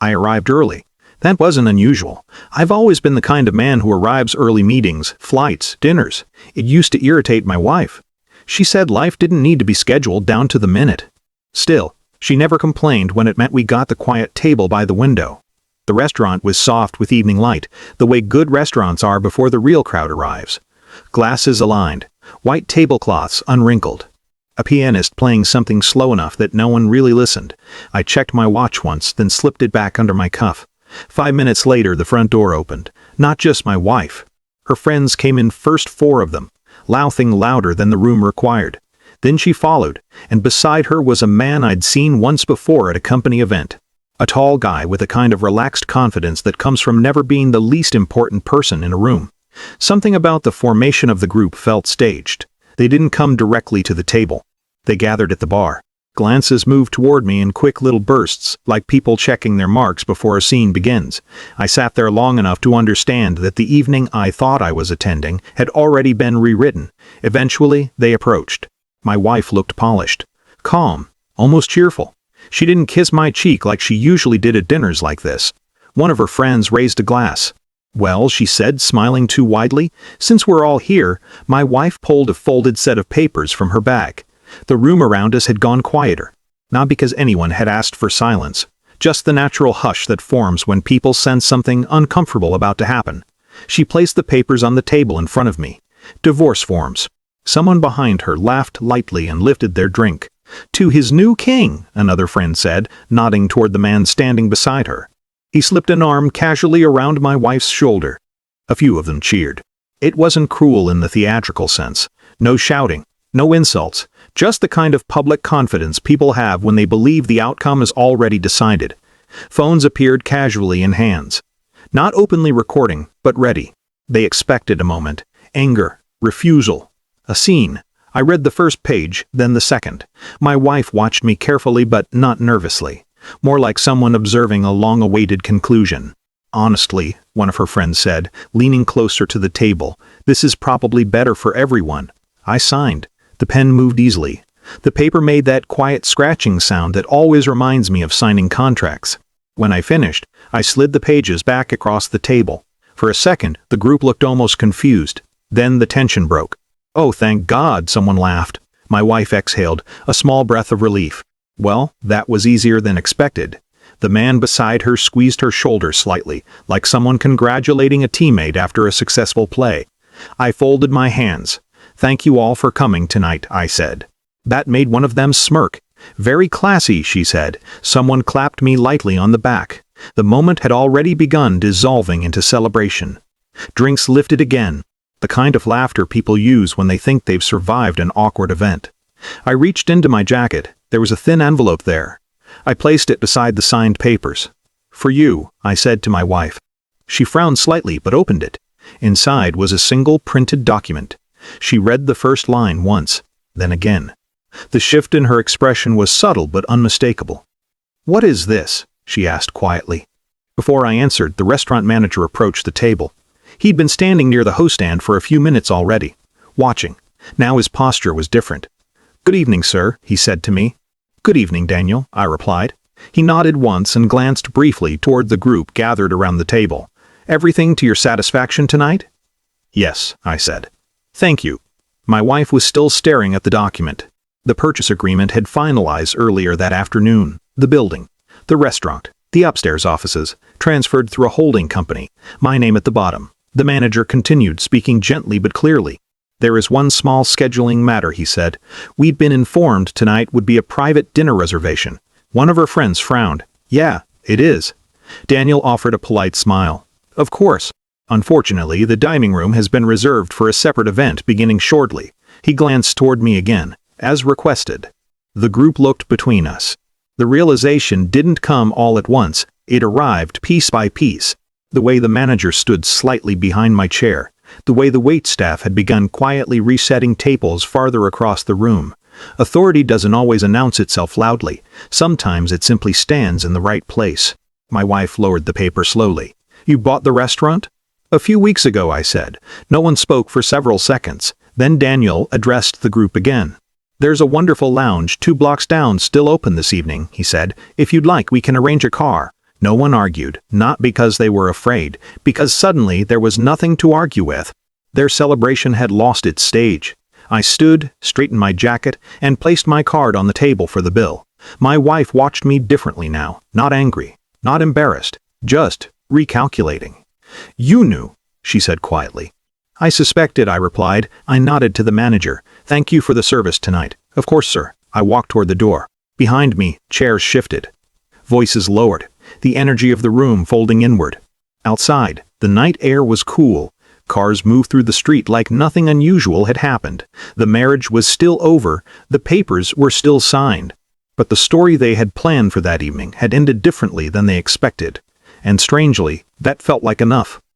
I arrived early. That wasn't unusual. I've always been the kind of man who arrives early: meetings, flights, dinners. It used to irritate my wife. She said life didn't need to be scheduled down to the minute. Still, she never complained when it meant we got the quiet table by the window. The restaurant was soft with evening light, the way good restaurants are before the real crowd arrives. Glasses aligned, white tablecloths unwrinkled. A pianist playing something slow enough that no one really listened. I checked my watch once, then slipped it back under my cuff. 5 minutes later, the front door opened. Not just my wife. Her friends came in first, 4 of them, loughing louder than the room required. Then she followed, and beside her was a man I'd seen once before at a company event. A tall guy with a kind of relaxed confidence that comes from never being the least important person in a room. Something about the formation of the group felt staged. They didn't come directly to the table. They gathered at the bar. Glances moved toward me in quick little bursts, like people checking their marks before a scene begins. I sat there long enough to understand that the evening I thought I was attending had already been rewritten. Eventually, they approached. My wife looked polished, calm, almost cheerful. She didn't kiss my cheek like she usually did at dinners like this. One of her friends raised a glass. "Well," she said, smiling too widely, "since we're all here." My wife pulled a folded set of papers from her bag. The room around us had gone quieter. Not because anyone had asked for silence, just the natural hush that forms when people sense something uncomfortable about to happen. She placed the papers on the table in front of me. Divorce forms. Someone behind her laughed lightly and lifted their drink. "To his new king," another friend said, nodding toward the man standing beside her. He slipped an arm casually around my wife's shoulder. A few of them cheered. It wasn't cruel in the theatrical sense. No shouting, no insults, just the kind of public confidence people have when they believe the outcome is already decided. Phones appeared casually in hands. Not openly recording, but ready. They expected a moment. Anger, refusal, a scene. I read the first page, then the second. My wife watched me carefully but not nervously. More like someone observing a long-awaited conclusion. "Honestly," one of her friends said, leaning closer to the table, "this is probably better for everyone." I signed. The pen moved easily. The paper made that quiet scratching sound that always reminds me of signing contracts. When I finished, I slid the pages back across the table. For a second, the group looked almost confused. Then the tension broke. "Oh, thank God," someone laughed. My wife exhaled, a small breath of relief. Well, that was easier than expected. The man beside her squeezed her shoulder slightly, like someone congratulating a teammate after a successful play. I folded my hands. "Thank you all for coming tonight," I said. That made one of them smirk. "Very classy," she said. Someone clapped me lightly on the back. The moment had already begun dissolving into celebration. Drinks lifted again. The kind of laughter people use when they think they've survived an awkward event. I reached into my jacket. There was a thin envelope there. I placed it beside the signed papers. "For you," I said to my wife. She frowned slightly but opened it. Inside was a single printed document. She read the first line once, then again. The shift in her expression was subtle but unmistakable. "What is this?" she asked quietly. Before I answered, the restaurant manager approached the table. He'd been standing near the host stand for a few minutes already, watching. Now his posture was different. "Good evening, sir," he said to me. "Good evening, Daniel," I replied. He nodded once and glanced briefly toward the group gathered around the table. "Everything to your satisfaction tonight?" "Yes," I said. "Thank you." My wife was still staring at the document. The purchase agreement had finalized earlier that afternoon. The building, the restaurant, the upstairs offices, transferred through a holding company. My name at the bottom. The manager continued, speaking gently but clearly. "There is one small scheduling matter," he said. "We'd been informed tonight would be a private dinner reservation." One of her friends frowned. "Yeah, it is." Daniel offered a polite smile. "Of course. Unfortunately, the dining room has been reserved for a separate event beginning shortly." He glanced toward me again, as requested. The group looked between us. The realization didn't come all at once. It arrived piece by piece. The way the manager stood slightly behind my chair. The way the waitstaff had begun quietly resetting tables farther across the room. Authority doesn't always announce itself loudly. Sometimes it simply stands in the right place. My wife lowered the paper slowly. "You bought the restaurant?" "A few weeks ago," I said. No one spoke for several seconds. Then Daniel addressed the group again. "There's a wonderful lounge 2 blocks down still open this evening," he said. "If you'd like, we can arrange a car." No one argued, not because they were afraid, because suddenly there was nothing to argue with. Their celebration had lost its stage. I stood, straightened my jacket, and placed my card on the table for the bill. My wife watched me differently now, not angry, not embarrassed, just recalculating. "You knew," she said quietly. "I suspected," I replied. I nodded to the manager. "Thank you for the service tonight." "Of course, sir." I walked toward the door. Behind me, chairs shifted. Voices lowered, the energy of the room folding inward. Outside, the night air was cool. Cars moved through the street like nothing unusual had happened. The marriage was still over, the papers were still signed. But the story they had planned for that evening had ended differently than they expected. And strangely, that felt like enough.